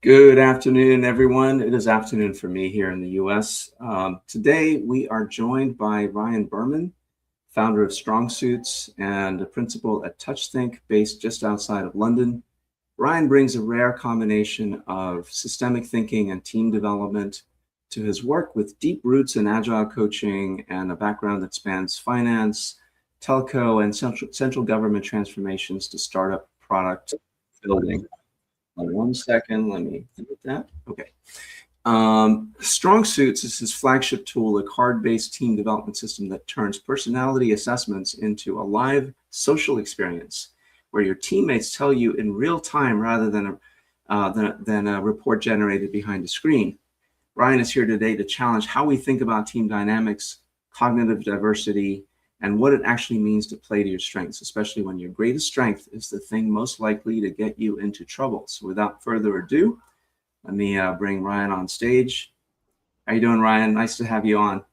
Good afternoon, everyone. It is afternoon for me here in the US. Today, we are joined by Ryan Behrman, founder of StrongSuits and a principal at TouchThink based just outside of London. Ryan brings a rare combination of systemic thinking and team development to his work with deep roots in Agile coaching and a background that spans finance, telco, and central government transformations to startup product building. 1 second, let me get that. Okay. StrongSuits is his flagship tool, a card-based team development system that turns personality assessments into a live social experience where your teammates tell you in real time rather than a report generated behind a screen. Ryan is here today to challenge how we think about team dynamics, cognitive diversity, and what it actually means to play to your strengths, especially when your greatest strength is the thing most likely to get you into trouble. So without further ado, let me bring Ryan on stage. How you doing, Ryan? Nice to have you on.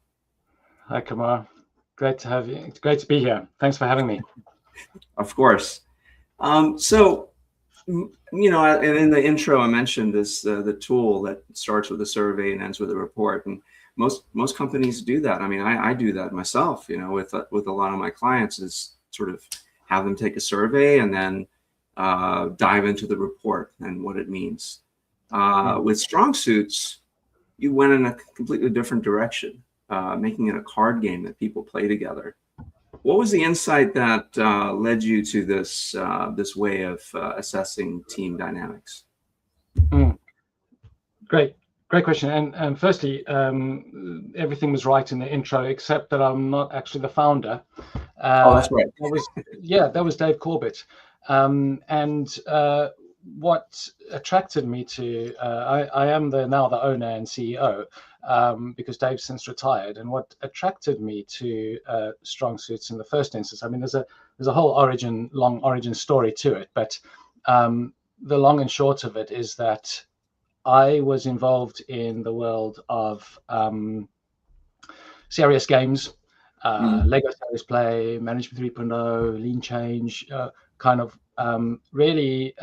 Hi, Kumar. Great to have you. It's great to be here. Thanks for having me. Of course. So, and in the intro, I mentioned this the tool that starts with a survey and ends with a report, and most companies do that. I mean, I do that myself. With a lot of my clients, is sort of have them take a survey and then dive into the report and what it means. With StrongSuits, you went in a completely different direction, making it a card game that people play together. What was the insight that led you to this way of assessing team dynamics? Great question. And firstly, everything was right in the intro, except that I'm not actually the founder. Oh, that's right. That was Dave Corbett. And what attracted me to, I am now the owner and CEO, because Dave's since retired. And what attracted me to StrongSuits in the first instance, I mean, there's a whole long origin story to it, but the long and short of it is that I was involved in the world of serious games, Lego Serious Play, Management 3.0, Lean Change, really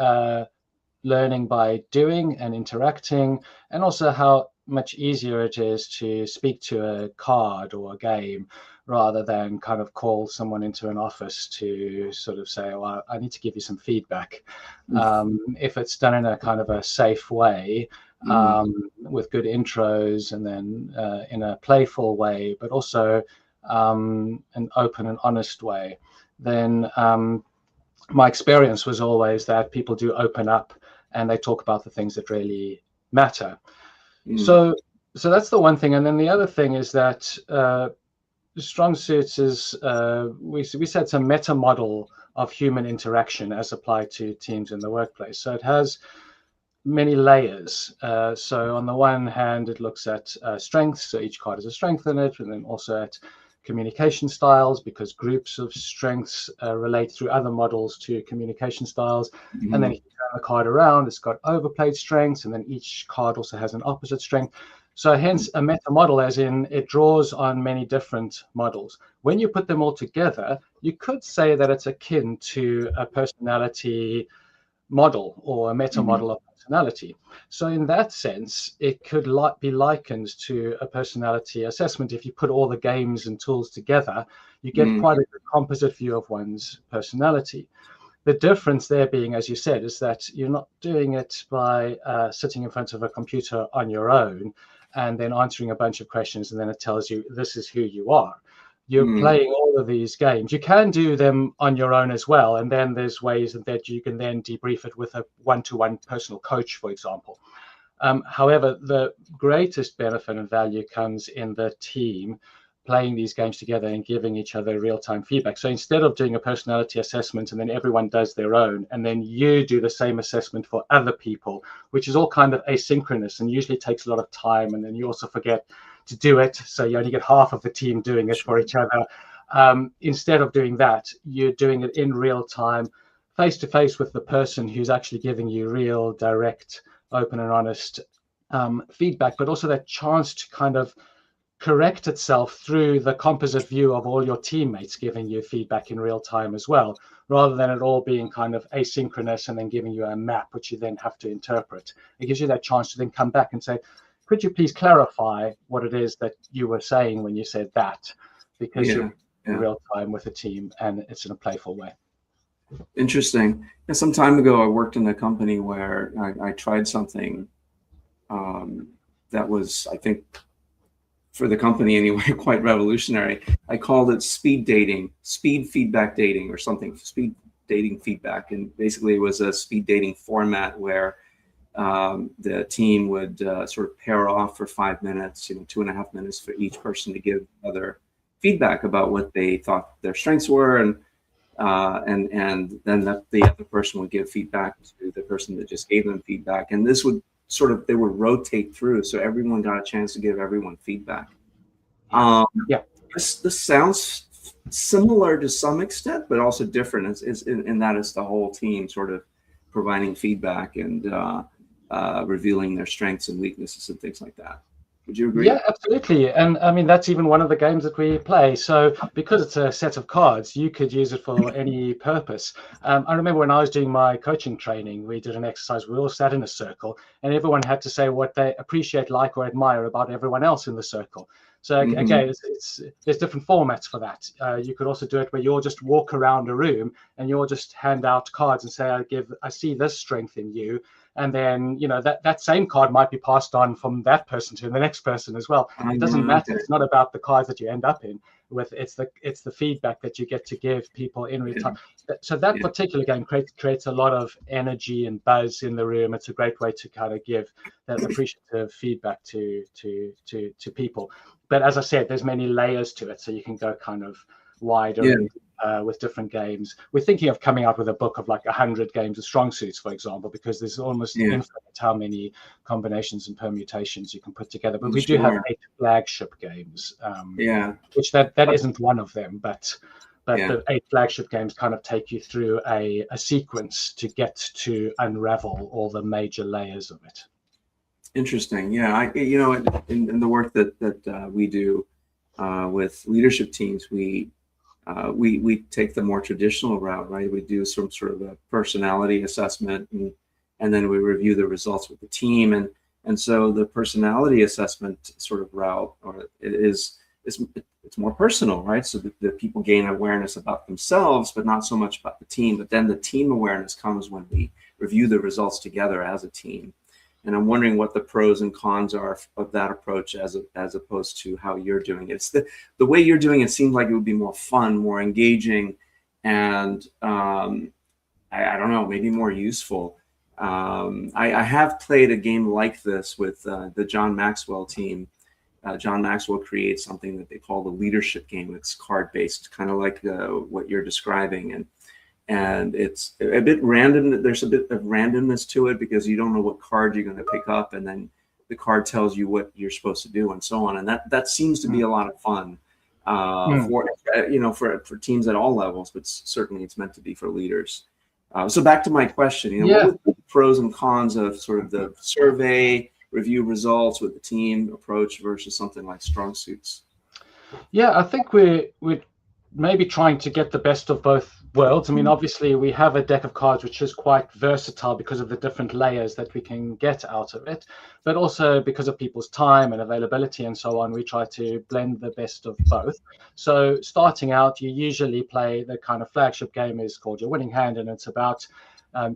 learning by doing and interacting, and also how much easier it is to speak to a card or a game rather than kind of call someone into an office to sort of say, well, I need to give you some feedback. If it's done in a kind of a safe way, with good intros, and then in a playful way, but also an open and honest way, then my experience was always that people do open up and they talk about the things that really matter. So that's the one thing. And then the other thing is that StrongSuits is, we said it's a meta model of human interaction as applied to teams in the workplace. So it has many layers. So on the one hand, it looks at strengths. So each card has a strength in it, and then also at communication styles, because groups of strengths relate through other models to communication styles. And then if you turn the card around, it's got overplayed strengths, and then each card also has an opposite strength. So hence a meta model, as in it draws on many different models. When you put them all together, you could say that it's akin to a personality model or a meta model of personality. So in that sense, it could be likened to a personality assessment. If you put all the games and tools together, you get quite a good composite view of one's personality. The difference there being, as you said, is that you're not doing it by sitting in front of a computer on your own and then answering a bunch of questions, and then it tells you this is who you are. You're playing all of these games. You can do them on your own as well, and then there's ways that you can then debrief it with a one-to-one personal coach, for example. However, the greatest benefit and value comes in the team playing these games together and giving each other real-time feedback. So instead of doing a personality assessment and then everyone does their own, and then you do the same assessment for other people, which is all kind of asynchronous and usually takes a lot of time, and then you also forget to do it, so you only get half of the team doing it for each other. Instead of doing that, you're doing it in real time, face to face with the person who's actually giving you real, direct, open and honest feedback, but also that chance to kind of correct itself through the composite view of all your teammates giving you feedback in real time as well, rather than it all being kind of asynchronous and then giving you a map which you then have to interpret. It gives you that chance to then come back and say, could you please clarify what it is that you were saying when you said that? Because you're in real time with a team and it's in a playful way. Interesting. And some time ago, I worked in a company where I tried something that was, I think, for the company anyway, quite revolutionary. I called it speed feedback dating or something, speed dating feedback. And basically it was a speed dating format where the team would sort of pair off for 5 minutes, 2.5 minutes for each person to give other feedback about what they thought their strengths were. And then the other person would give feedback to the person that just gave them feedback. And this would they would rotate through, so everyone got a chance to give everyone feedback. This sounds similar to some extent, but also different. In that it's the whole team sort of providing feedback and revealing their strengths and weaknesses and things like that. Would you agree? Yeah, absolutely. And I mean, that's even one of the games that we play. So because it's a set of cards, you could use it for any purpose. I remember when I was doing my coaching training, we did an exercise. We all sat in a circle and everyone had to say what they appreciate, like, or admire about everyone else in the circle. So again, there's different formats for that. You could also do it where you'll just walk around a room and you'll just hand out cards and say, I see this strength in you. And then, that same card might be passed on from that person to the next person as well. It doesn't matter. It's not about the cards that you end up in with. It's the feedback that you get to give people in real time. So that particular game creates a lot of energy and buzz in the room. It's a great way to kind of give that appreciative feedback to people. But as I said, there's many layers to it. So you can go kind of wider with different games. We're thinking of coming out with a book of like 100 games of StrongSuits, for example, because there's almost infinite how many combinations and permutations you can put together. But we do have 8 flagship games, which that isn't one of them, but the 8 flagship games kind of take you through a sequence to get to unravel all the major layers of it. Interesting. Yeah, in the work that we do with leadership teams, we take the more traditional route, right? We do some sort of a personality assessment, and then we review the results with the team, and so the personality assessment sort of route, it's more personal, right? So the people gain awareness about themselves, but not so much about the team. But then the team awareness comes when we review the results together as a team. And I'm wondering what the pros and cons are of that approach as opposed to how you're doing it. It's the way you're doing it seems like it would be more fun, more engaging, and I don't know, maybe more useful. I have played a game like this with the John Maxwell team. John Maxwell creates something that they call the leadership game. It's card-based, kind of like what you're describing, and it's a bit random. There's a bit of randomness to it because you don't know what card you're going to pick up, and then the card tells you what you're supposed to do and so on. And that seems to be a lot of fun for teams at all levels, but certainly it's meant to be for leaders. So back to my question, what are the pros and cons of sort of the survey review results with the team approach versus something like StrongSuits? Yeah, I think we're maybe trying to get the best of both worlds. I mean, obviously we have a deck of cards which is quite versatile because of the different layers that we can get out of it, but also because of people's time and availability and so on, we try to blend the best of both. So starting out, you usually play the kind of flagship game is called Your Winning Hand, and it's about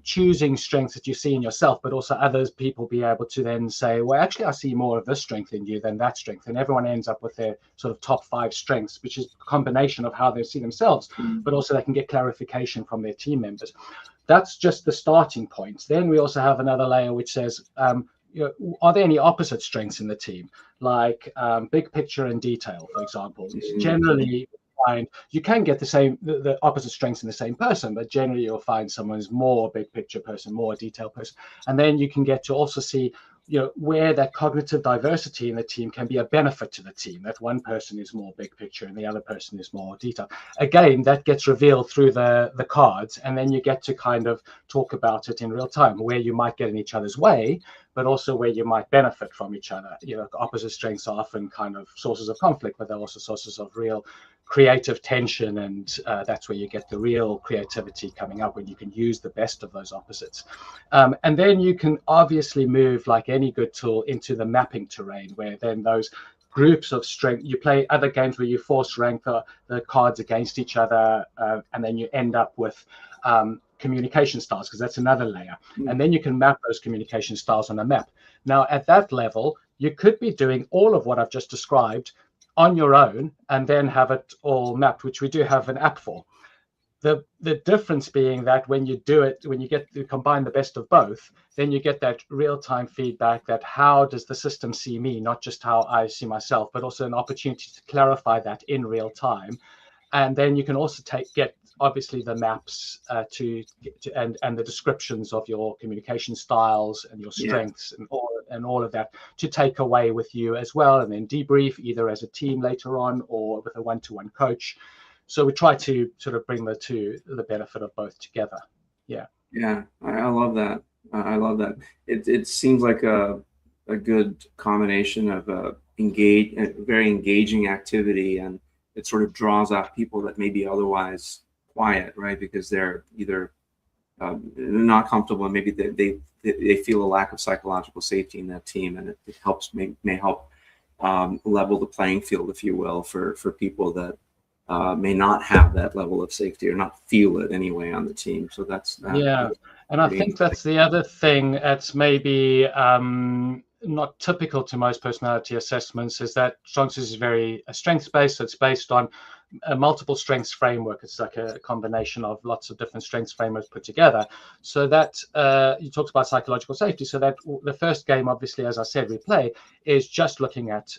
choosing strengths that you see in yourself, but also others people be able to then say, well, actually, I see more of this strength in you than that strength. And everyone ends up with their sort of top 5 strengths, which is a combination of how they see themselves, but also they can get clarification from their team members. That's just the starting point. Then we also have another layer which says, are there any opposite strengths in the team, like big picture and detail, for example? Generally, you can get the opposite strengths in the same person, but generally you'll find someone who's more big picture person, more detailed person. And then you can get to also see where that cognitive diversity in the team can be a benefit to the team, that one person is more big picture and the other person is more detail. Again, that gets revealed through the cards, and then you get to kind of talk about it in real time, where you might get in each other's way, but also where you might benefit from each other. Opposite strengths are often kind of sources of conflict, but they're also sources of real creative tension, and that's where you get the real creativity coming up, when you can use the best of those opposites. And then you can obviously move, like any good tool, into the mapping terrain, where then those groups of strength, you play other games where you force rank the cards against each other, and then you end up with communication styles, because that's another layer. And then you can map those communication styles on a map. Now, at that level, you could be doing all of what I've just described on your own and then have it all mapped, which we do have an app for. The difference being that when you do it, when you get to combine the best of both, then you get that real-time feedback, that how does the system see me, not just how I see myself, but also an opportunity to clarify that in real time. And then you can also get obviously the maps and the descriptions of your communication styles and your strengths, and all of that to take away with you as well, and then debrief either as a team later on or with a one-to-one coach. So we try to sort of bring the benefit of both together. Yeah. I love that. I love that. It seems like a good combination of very engaging activity, and it sort of draws out people that may be otherwise quiet, right? Because they're either not comfortable, and maybe they feel a lack of psychological safety in that team, and it may help level the playing field, if you will, for people that may not have that level of safety, or not feel it anyway on the team. So that's and I think that's the other thing that's maybe not typical to most personality assessments, is that StrongSuits is very strengths-based. So it's based on a multiple strengths framework. It's like a combination of lots of different strengths frameworks put together. So that you talked about psychological safety. So that the first game, obviously, as I said, we play is just looking at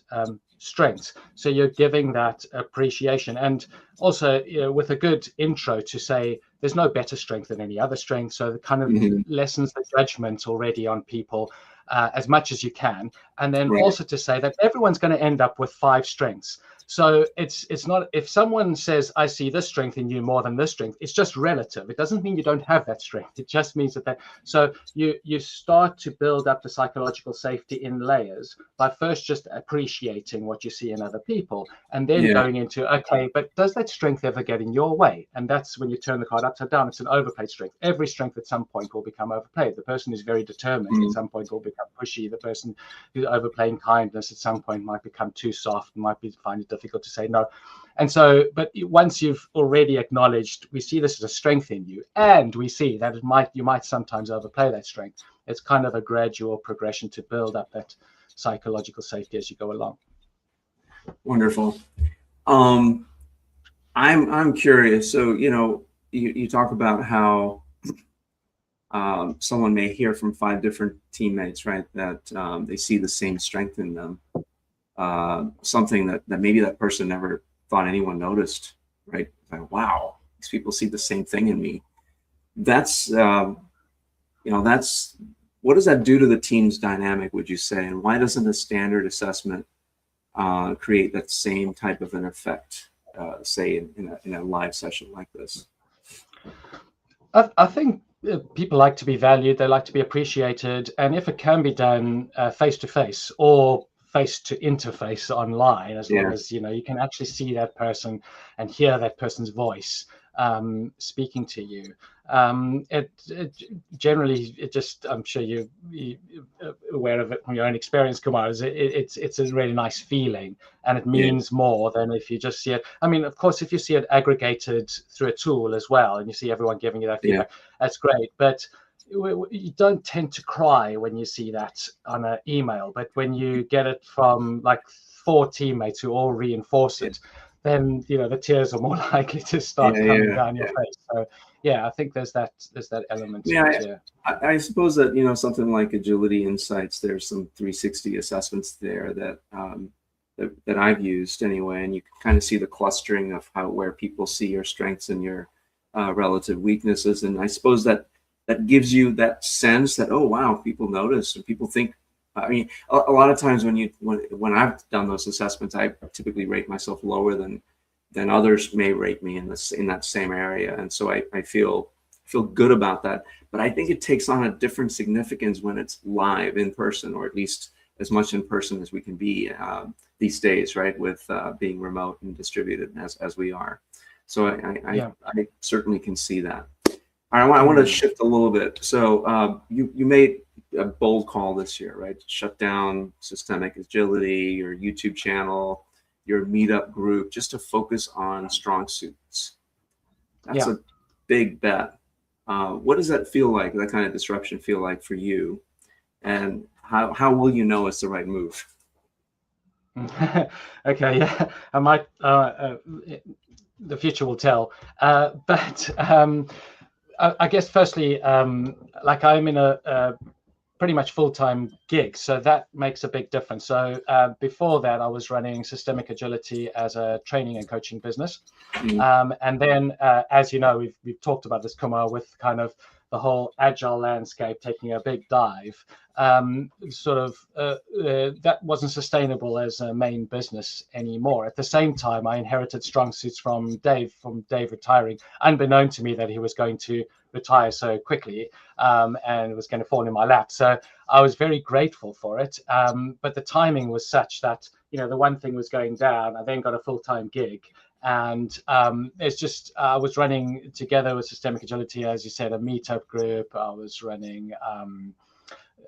strengths. So you're giving that appreciation, and also with a good intro to say there's no better strength than any other strength. So it kind of lessens the judgment already on people as much as you can, and then also to say that everyone's going to end up with 5 strengths. So it's not, if someone says, I see this strength in you more than this strength, it's just relative. It doesn't mean you don't have that strength. It just means that so you start to build up the psychological safety in layers by first just appreciating what you see in other people, and then going into, okay, but does that strength ever get in your way? And that's when you turn the card upside down. It's an overplayed strength. Every strength at some point will become overplayed. The person who's very determined at some point will become pushy. The person who's overplaying kindness at some point might become too soft, might find it difficult to say no. And so, but once you've already acknowledged, we see this as a strength in you, and we see that you might sometimes overplay that strength, it's kind of a gradual progression to build up that psychological safety as you go along. Wonderful. I'm curious. So, you talk about how someone may hear from 5 different teammates, right? That they see the same strength in them. Something that maybe that person never thought anyone noticed, right? Like, wow, these people see the same thing in me. That's what does that do to the team's dynamic, would you say? And why doesn't a standard assessment create that same type of an effect, say in a live session like this? I think people like to be valued, they like to be appreciated, and if it can be done face to face or face to interface online, as long as you can actually see that person and hear that person's voice speaking to you, it generally, I'm sure you're aware of it from your own experience, Kumar, it's a really nice feeling, and it means more than if you just see it. I mean, of course, if you see it aggregated through a tool as well, and you see everyone giving you that feedback, that's great, but you don't tend to cry when you see that on an email, but when you get it from like 4 teammates who all reinforce it, then the tears are more likely to start coming down your face. So I think there's that element. I suppose that something like Agility Insights, there's some 360 assessments there that that I've used anyway, and you can kind of see the clustering of where people see your strengths and your relative weaknesses, and I suppose that gives you that sense that, oh wow, people notice, and people think I mean, a lot of times when I've done those assessments, I typically rate myself lower than others may rate me in that same area, and so I feel good about that. But I think it takes on a different significance when it's live in person, or at least as much in person as we can be these days, right? With being remote and distributed as we are. So I certainly can see that. I want to shift a little bit. So you made a bold call this year, right? Shut down Systemic Agility, your YouTube channel, your meetup group, just to focus on StrongSuits. That's a big bet. What does that feel like? That kind of disruption feel like for you? And how will you know it's the right move? Okay, yeah, I might. The future will tell. But I guess firstly, like I'm in a pretty much full-time gig, so that makes a big difference. So before that, I was running Systemic Agility as a training and coaching business. And then, as you know, we've talked about this, Kumar, with kind of the whole Agile landscape taking a big dive. That wasn't sustainable as a main business anymore. At the same time, I inherited StrongSuits from Dave retiring, unbeknown to me that he was going to retire so quickly, and it was going to fall in my lap. So I was very grateful for it. But the timing was such that, the one thing was going down. I then got a full-time gig. And it's just, I was running together with Systemic Agility, as you said, a meetup group. I was running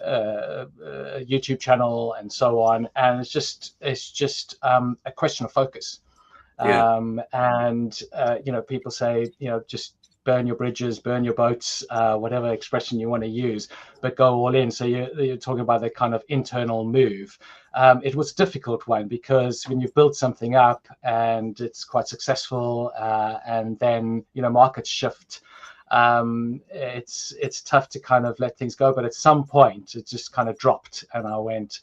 a YouTube channel and so on. And it's just a question of focus. People say, just burn your bridges, burn your boats, whatever expression you want to use, but go all in. So you're talking about the kind of internal move. It was a difficult one because when you've built something up and it's quite successful, and then markets shift, it's tough to kind of let things go. But at some point, it just kind of dropped, and I went,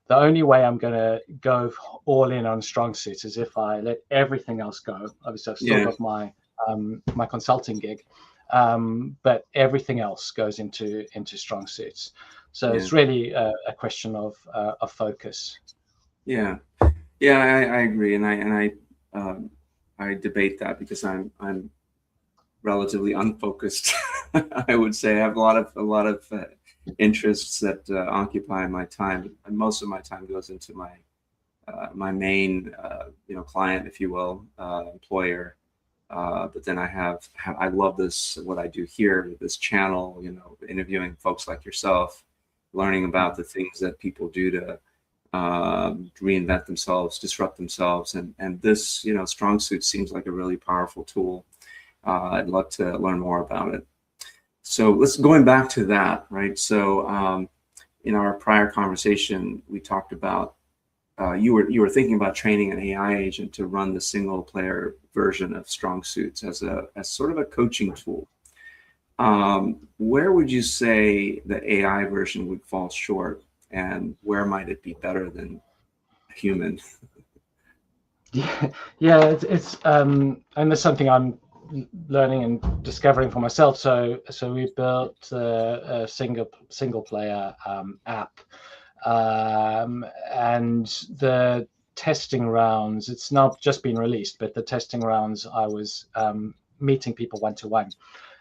the only way I'm going to go all in on StrongSuits is if I let everything else go. Obviously, I've still got my consulting gig, but everything else goes into StrongSuits. So it's really a question of focus. I agree, and I debate that because I'm relatively unfocused. I would say I have a lot of interests that occupy my time, and most of my time goes into my main client, if you will, employer. But then I love what I do here, this channel, interviewing folks like yourself, learning about the things that people do to reinvent themselves, disrupt themselves. And this, StrongSuits seems like a really powerful tool. I'd love to learn more about it. So going back to that, right? So in our prior conversation, we talked about you were thinking about training an AI agent to run the single player version of StrongSuits as sort of a coaching tool. Where would you say the AI version would fall short, and where might it be better than a human? It's and there's something I'm learning and discovering for myself. So we built a single player app, and the testing rounds, it's now just been released, but the testing rounds I was meeting people one-to-one,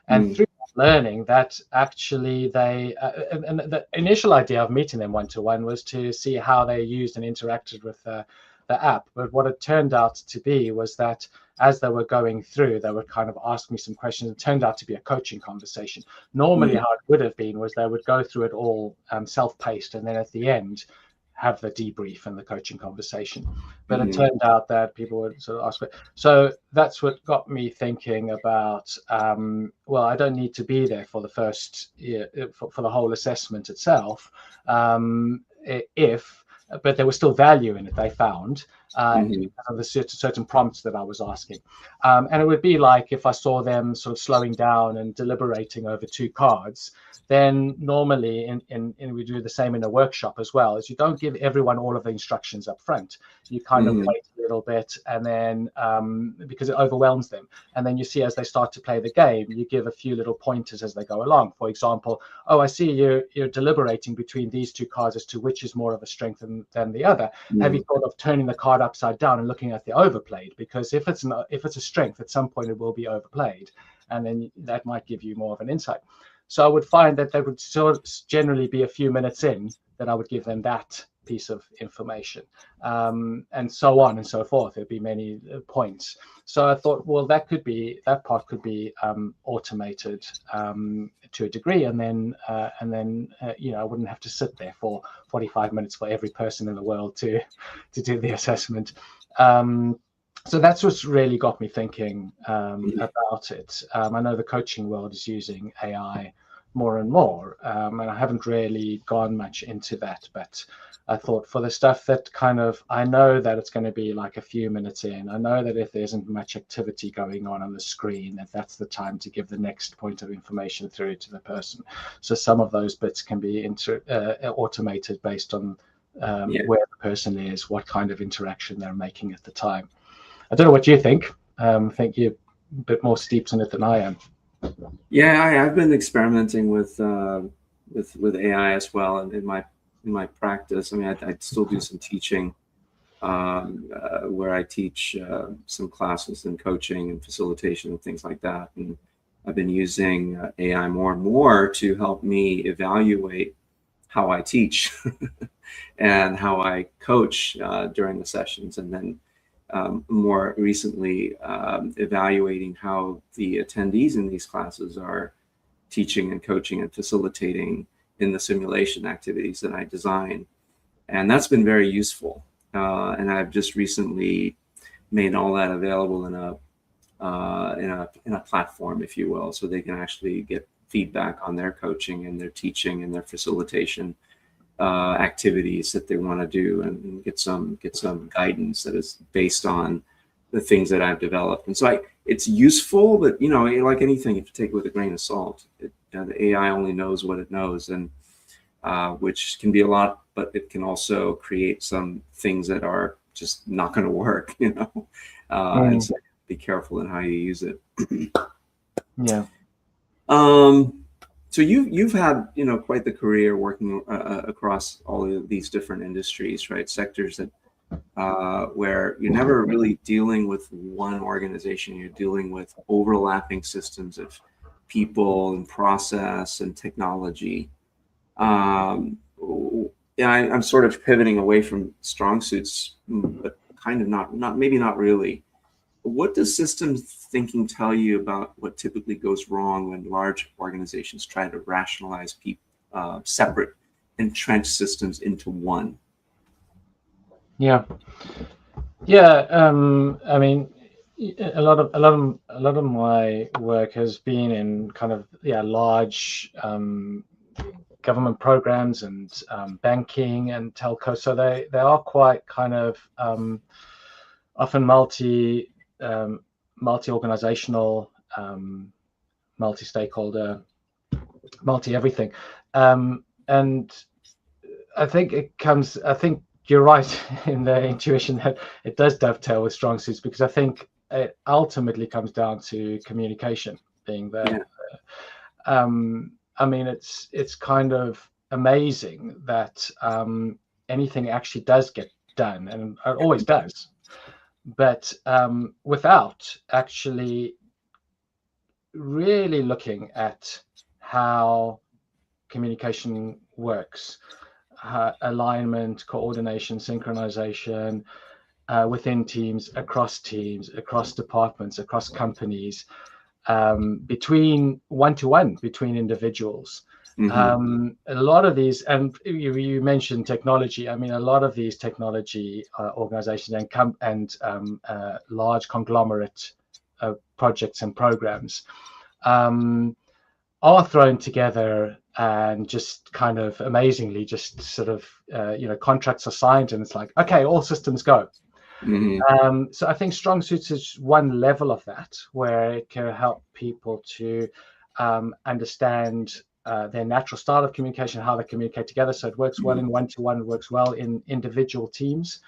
and through learning that actually they and the initial idea of meeting them one-to-one was to see how they used and interacted with the app. But what it turned out to be was that as they were going through, they would kind of ask me some questions. It turned out to be a coaching conversation. Normally how it would have been was they would go through it all self-paced, and then at the end have the debrief and the coaching conversation. But it turned out that people would sort of ask it. So that's what got me thinking about, well, I don't need to be there for the first year, for the whole assessment itself, but there was still value in it, they found, because of the certain prompts that I was asking. And it would be like if I saw them sort of slowing down and deliberating over two cards, then normally, and we do the same in a workshop as well, is you don't give everyone all of the instructions up front. You kind of wait a a little bit, and then because it overwhelms them. And then you see as they start to play the game, you give a few little pointers as they go along. For example, oh, I see you're deliberating between these two cards as to which is more of a strength than the other. Have you thought of turning the card upside down and looking at the overplayed? Because if it's a strength, at some point it will be overplayed, and then that might give you more of an insight. So I would find that they would still generally be a few minutes in that I would give them that piece of information, and so on and so forth. There'd be many points. So I thought, well, that part could be automated to a degree, and then I wouldn't have to sit there for 45 minutes for every person in the world to do the assessment. So that's what's really got me thinking about it. I know the coaching world is using AI more and more, and I haven't really gone much into that, but I thought for the stuff that kind of, I know that it's going to be like a few minutes in, I know that if there isn't much activity going on the screen, that's the time to give the next point of information through to the person. So some of those bits can be automated based on where the person is, what kind of interaction they're making at the time. I don't know what you think. I think you're a bit more steeped in it than I am. Yeah, I've been experimenting with AI as well, and in my practice. I mean, I still do some teaching where I teach some classes in coaching and facilitation and things like that. And I've been using AI more and more to help me evaluate how I teach and how I coach during the sessions, and then more recently evaluating how the attendees in these classes are teaching and coaching and facilitating in the simulation activities that I design. And that's been very useful. And I've just recently made all that available in a platform, if you will, so they can actually get feedback on their coaching and their teaching and their facilitation activities that they want to do, and get some guidance that is based on the things that I've developed. And so it's useful, but like anything, you have to take it with a grain of salt. The AI only knows what it knows, and which can be a lot, but it can also create some things that are just not going to work, and so be careful in how you use it. Yeah. So you've had quite the career working across all of these different industries, right? Sectors that where you're never really dealing with one organization. You're dealing with overlapping systems of people and process and technology. I'm sort of pivoting away from StrongSuits, but kind of not maybe not really. What does systems thinking tell you about what typically goes wrong when large organizations try to rationalize separate entrenched systems into one? Yeah. I mean, a lot of my work has been in kind of large government programs and banking and telco. So they are quite kind of often multi-organizational, multi-stakeholder, multi-everything, and I think you're right in the intuition that it does dovetail with StrongSuits, because I think it ultimately comes down to communication being there. I mean, it's kind of amazing that anything actually does get done, and it always does, but without actually really looking at how communication works, alignment, coordination, synchronization within teams, across departments, across companies, between one-to-one, between individuals. A lot of these, and you mentioned technology. I mean, a lot of these technology organizations and large conglomerate projects and programs are thrown together, and just kind of amazingly, just sort of contracts are signed, and it's like, okay, all systems go. So I think StrongSuits is one level of that, where it can help people to understand their natural style of communication, how they communicate together. So it works well in one-to-one, it works well in individual teams.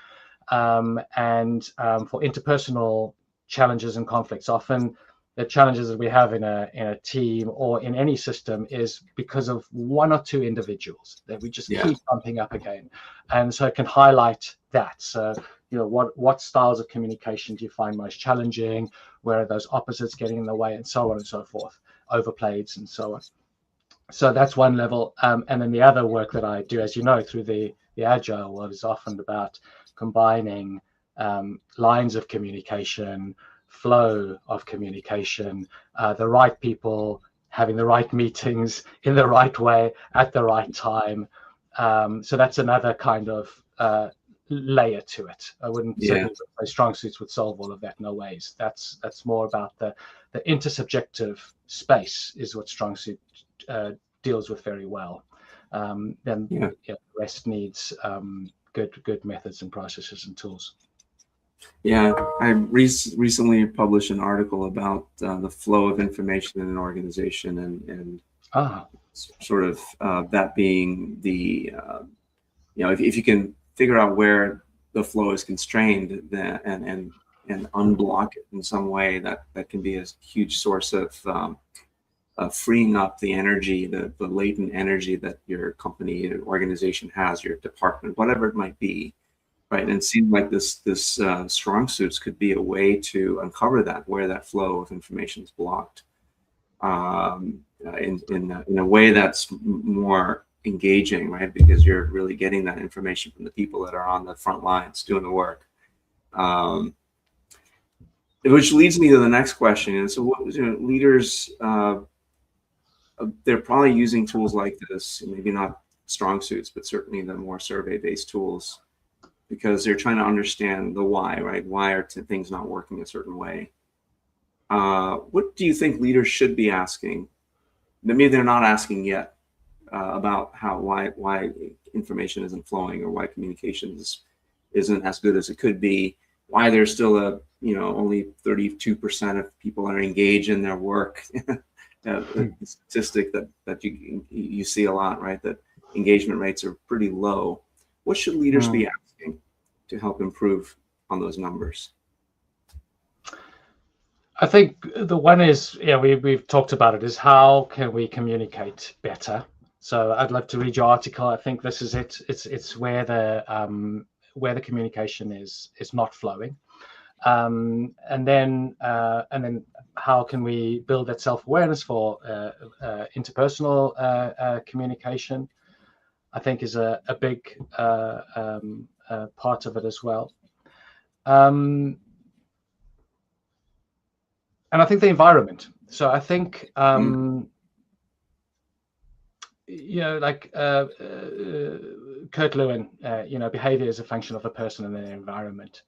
and for interpersonal challenges and conflicts. Often the challenges that we have in a team or in any system is because of one or two individuals that we just keep bumping up again. And so it can highlight that. So, what styles of communication do you find most challenging? Where are those opposites getting in the way, and so on and so forth, overplayeds and so on. So that's one level. And then the other work that I do, as you know, through the Agile world is often about combining lines of communication, flow of communication, the right people having the right meetings in the right way at the right time. So that's another kind of layer to it. I wouldn't say StrongSuits would solve all of that. No ways. That's more about the intersubjective space is what StrongSuit deals with very well. Then the rest needs good methods and processes and tools. Yeah, I recently published an article about the flow of information in an organization, and sort of that being the if you can figure out where the flow is constrained, then and unblock it in some way, that can be a huge source of freeing up the energy, the latent energy that your company, your organization has, your department, whatever it might be. Right, and it seems like this StrongSuits could be a way to uncover that, where that flow of information is blocked, in a way that's more engaging, right? Because you're really getting that information from the people that are on the front lines doing the work. Which leads me to the next question. And so, leaders, they're probably using tools like this, maybe not StrongSuits, but certainly the more survey-based tools, because they're trying to understand the why, right? Why are things not working a certain way? What do you think leaders should be asking? Maybe they're not asking yet about why information isn't flowing, or why communication isn't as good as it could be. Why there's still only 32% of people are engaged in their work. The statistic that you see a lot, right? That engagement rates are pretty low. What should leaders be asking to help improve on those numbers? I think the one is, we've talked about it, is how can we communicate better? So I'd love to read your article. I think this is it. It's where the communication is not flowing, and then how can we build that self-awareness for interpersonal communication? I think is a big part of it as well. And I think the environment. So I think, like Kurt Lewin, behavior is a function of a person and their environment.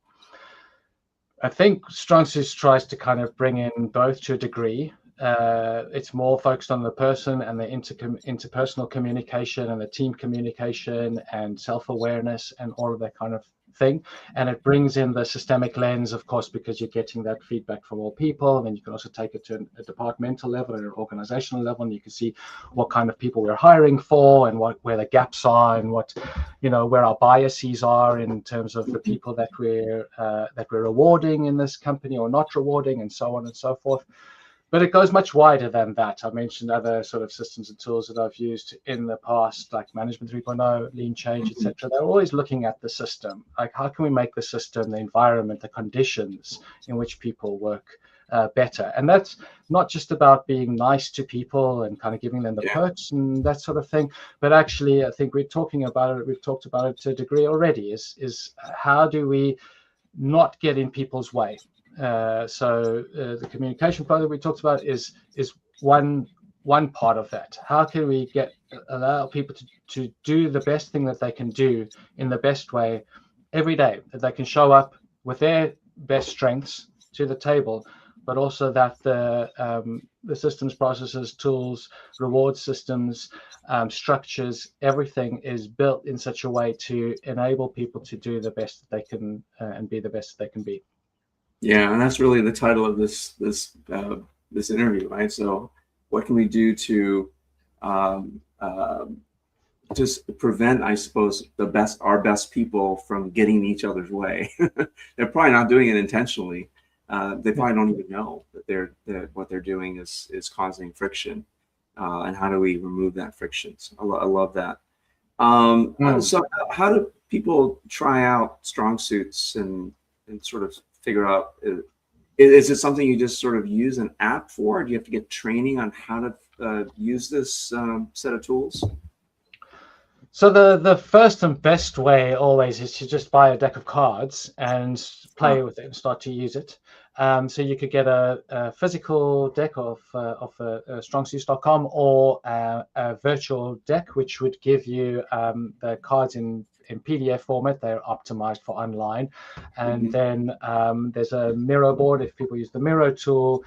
I think StrongSuits tries to kind of bring in both to a degree. It's more focused on the person and the interpersonal communication and the team communication and self-awareness and all of that kind of thing. And it brings in the systemic lens, of course, because you're getting that feedback from all people. And then you can also take it to a departmental level and an organizational level, and you can see what kind of people we're hiring for, and where the gaps are, and where our biases are in terms of the people that we're rewarding in this company or not rewarding, and so on and so forth. But it goes much wider than that. I mentioned other sort of systems and tools that I've used in the past, like Management 3.0, Lean Change, etc. They're always looking at the system. Like, how can we make the system, the environment, the conditions in which people work better? And that's not just about being nice to people and kind of giving them the perks and that sort of thing. But actually, I think we've talked about it to a degree already, is how do we not get in people's way? So the communication part that we talked about is one part of that. How can we allow people to do the best thing that they can do in the best way every day, that they can show up with their best strengths to the table, but also that the systems, processes, tools, reward systems, structures, everything is built in such a way to enable people to do the best that they can and be the best that they can be. Yeah, and that's really the title of this interview, right? So, what can we do to just prevent, I suppose, our best people from getting in each other's way. They're probably not doing it intentionally. They probably don't even know that what they're doing is causing friction. And how do we remove that friction? So I love that. So how do people try out StrongSuits and sort of figure out, is it something you just sort of use an app for? Do you have to get training on how to use this set of tools? So the first and best way always is to just buy a deck of cards and play with it and start to use it. So you could get a physical deck of StrongSuits.com, or a virtual deck, which would give you the cards in PDF format. They're optimized for online. And then there's a Miro board. If people use the Miro tool,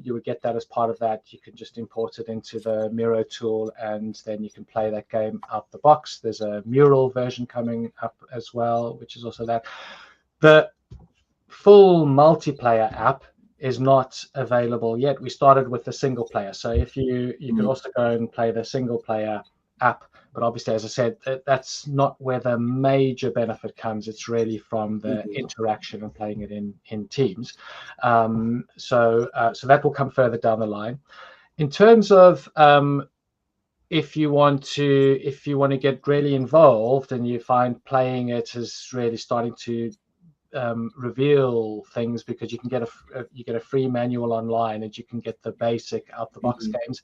you would get that as part of that. You can just import it into the Miro tool, and then you can play that game out the box. There's a mural version coming up as well, which is also that. The full multiplayer app is not available yet. We started with the single player. So if you could also go and play the single player app, but obviously, as I said, that's not where the major benefit comes. It's really from the interaction and playing it in teams. So that will come further down the line. In terms of if you want to get really involved and you find playing it is really starting to reveal things, because you can get a free manual online and you can get the basic out the box games.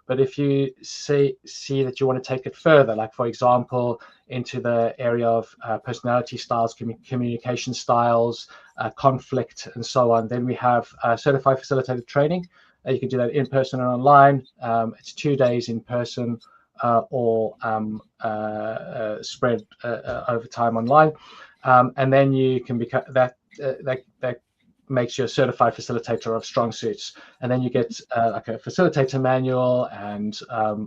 But if you see that you want to take it further, like for example into the area of personality styles, communication styles, conflict, and so on, then we have certified facilitated training. You can do that in person and online. It's 2 days in person or spread over time online. And then you can become that makes you a certified facilitator of StrongSuits. And then you get like a facilitator manual and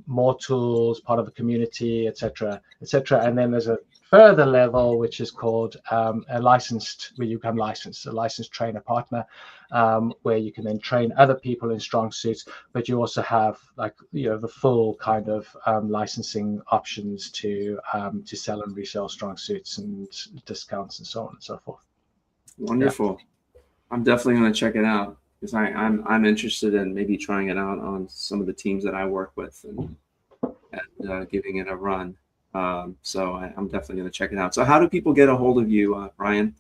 more tools, part of a community, etc., etc. And then there's a further level which is called where you become licensed, a licensed trainer partner, where you can then train other people in StrongSuits, but you also have the full kind of licensing options to sell and resell StrongSuits and discounts and so on and so forth. Wonderful. Yeah. I'm definitely going to check it out, because I'm interested in maybe trying it out on some of the teams that I work with and giving it a run. So I'm definitely going to check it out. So how do people get a hold of you, Brian?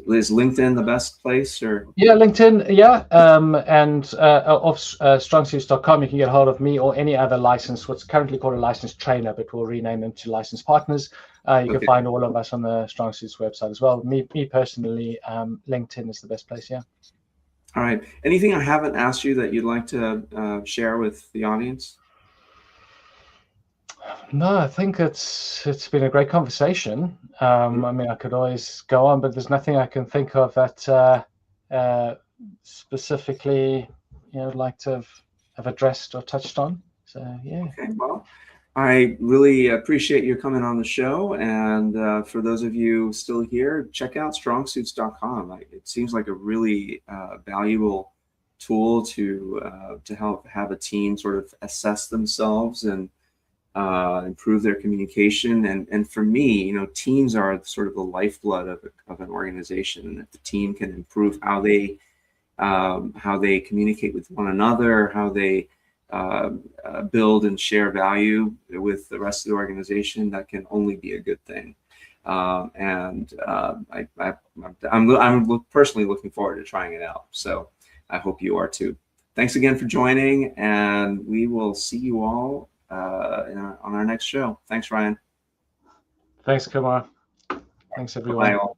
Is LinkedIn the best place, or? Yeah, LinkedIn. Yeah, and off StrongSuits.com, you can get a hold of me or any other licensed, what's currently called a licensed trainer, but we'll rename them to licensed partners. You can find all of us on the StrongSuits website as well. Me personally, LinkedIn is the best place. Yeah. All right. Anything I haven't asked you that you'd like to share with the audience? No, I think it's been a great conversation. I mean, I could always go on, but there's nothing I can think of that specifically, I'd like to have addressed or touched on. So yeah. Okay. Well, I really appreciate you coming on the show, and for those of you still here, check out StrongSuits.com. It seems like a really valuable tool to help have a team sort of assess themselves and improve their communication. And for me, teams are sort of the lifeblood of an organization. And if the team can improve how they communicate with one another, how they build and share value with the rest of the organization, that can only be a good thing. I'm personally looking forward to trying it out. So I hope you are too. Thanks again for joining, and we will see you all on our next show. Thanks, Ryan. Thanks, Kumar. Thanks, everyone. Bye all.